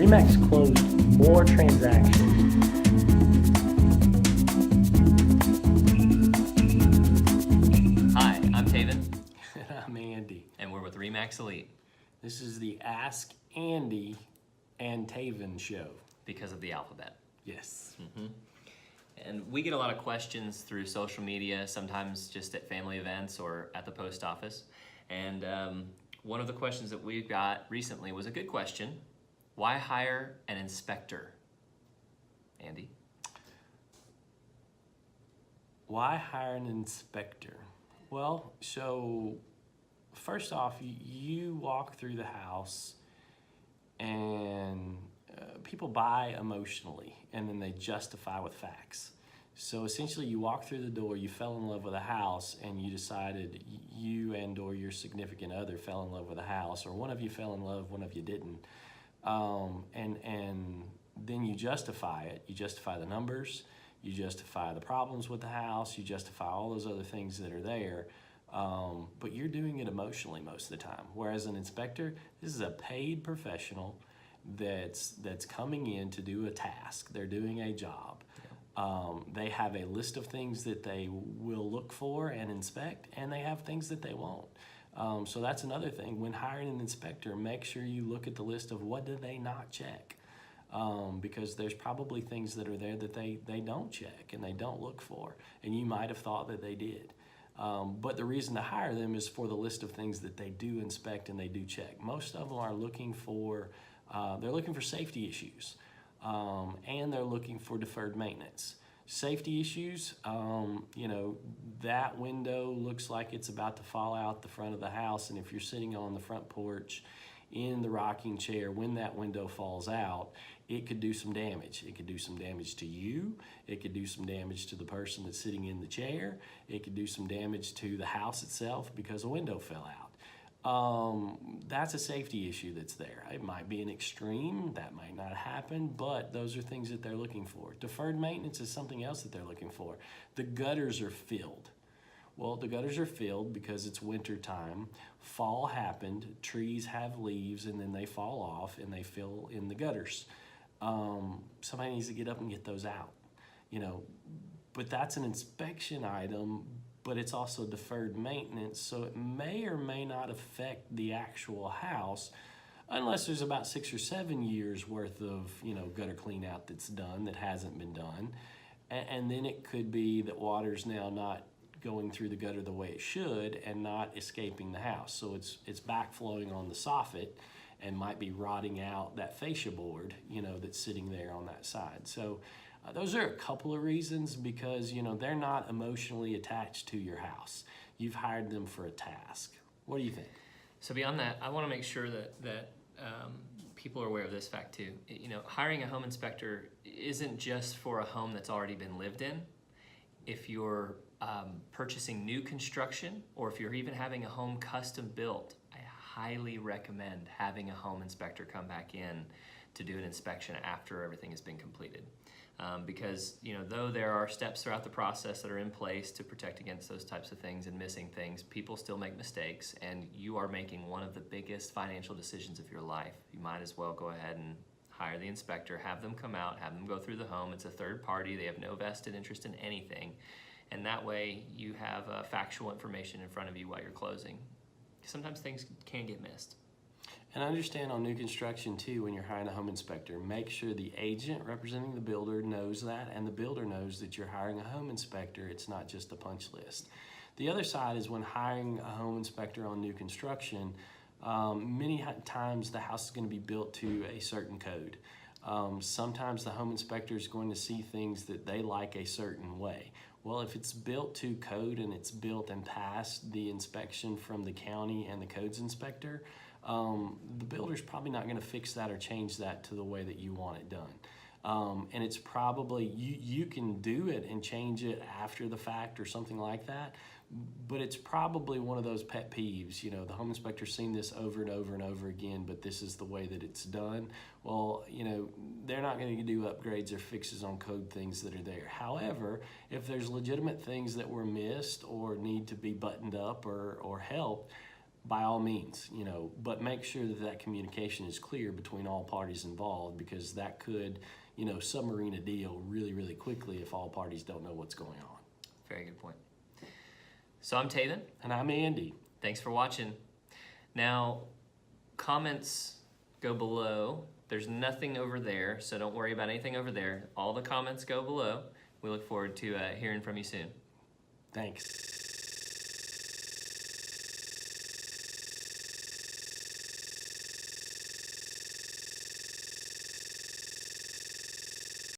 RE/MAX closed more transactions. Hi, I'm Taven, And I'm Andy. and we're with RE/MAX Elite This is the Ask Andy and Taven show. because of the alphabet. Yes. And we get a lot of questions through social media, sometimes just at family events or at the post office. And one of the questions that we got recently was a good question. Why hire an inspector? Andy? Why hire an inspector? Well, so first off, you walk through the house and people buy emotionally and then they justify with facts. So essentially you walk through the door, you fell in love with a house, and you decided you and or your significant other fell in love with a house, or one of you fell in love, one of you didn't. And then you justify it. You justify the numbers, you justify the problems with the house, you justify all those other things that are there. But you're doing it emotionally most of the time. Whereas an inspector, this is a paid professional that's coming in to do a task. They're doing a job. They have a list of things that they will look for and inspect, and they have things that they won't. So that's another thing. When hiring an inspector, make sure you look at the list of what do they not check. Because there's probably things that are there that they don't check and they don't look for, and you might have thought that they did. But the reason to hire them is for the list of things that they do inspect and they do check. Most of them are looking for, they're looking for safety issues, and they're looking for deferred maintenance. Safety issues, that window looks like it's about to fall out the front of the house, and if you're sitting on the front porch in the rocking chair, when that window falls out, it could do some damage. It could do some damage to you. It could do some damage to the person that's sitting in the chair. It could do some damage to the house itself because a window fell out. That's a safety issue that's there. It might be an extreme, that might not happen, but those are things that they're looking for. Deferred maintenance is something else that they're looking for. The gutters are filled. Well, the gutters are filled because it's winter time. Fall happened, trees have leaves, and then they fall off and they fill in the gutters. Somebody needs to get up and get those out, but that's an inspection item, but it's also deferred maintenance, so it may or may not affect the actual house unless there's about 6 or 7 years worth of, gutter clean out that's done that hasn't been done. And then it could be that water's now not going through the gutter the way it should and not escaping the house. So it's backflowing on the soffit and might be rotting out that fascia board, that's sitting there on that side. So those are a couple of reasons because, they're not emotionally attached to your house. You've hired them for a task. What do you think? So beyond that, I want to make sure that people are aware of this fact too. Hiring a home inspector isn't just for a home that's already been lived in. If you're purchasing new construction, or if you're even having a home custom built, I highly recommend having a home inspector come back in to do an inspection after everything has been completed. Because though there are steps throughout the process that are in place to protect against those types of things and missing things, people still make mistakes, and you are making one of the biggest financial decisions of your life. You might as well go ahead and hire the inspector, have them come out, have them go through the home. It's a third party. They have no vested interest in anything. And that way you have factual information in front of you while you're closing. Sometimes things can get missed. And understand on new construction too, when you're hiring a home inspector, make sure the agent representing the builder knows that, and the builder knows that you're hiring a home inspector. It's not just a punch list. The other side is when hiring a home inspector on new construction, many times the house is going to be built to a certain code. Sometimes the home inspector is going to see things that they like a certain way. Well, if it's built to code and it's built and passed the inspection from the county and the codes inspector, the builder's probably not going to fix that or change that to the way that you want it done. And it's probably, you can do it and change it after the fact or something like that, but it's probably one of those pet peeves. The home inspector's seen this over and over and over again, but this is the way that it's done. Well, they're not going to do upgrades or fixes on code things that are there. However, if there's legitimate things that were missed or need to be buttoned up or helped, by all means, you know, but make sure that that communication is clear between all parties involved, because that could, you know, submarine a deal really, really quickly if all parties don't know what's going on. Very good point. So I'm Taven. And I'm Andy. Thanks for watching. Now, comments go below. There's nothing over there, so don't worry about anything over there. All the comments go below. We look forward to hearing from you soon. Thanks.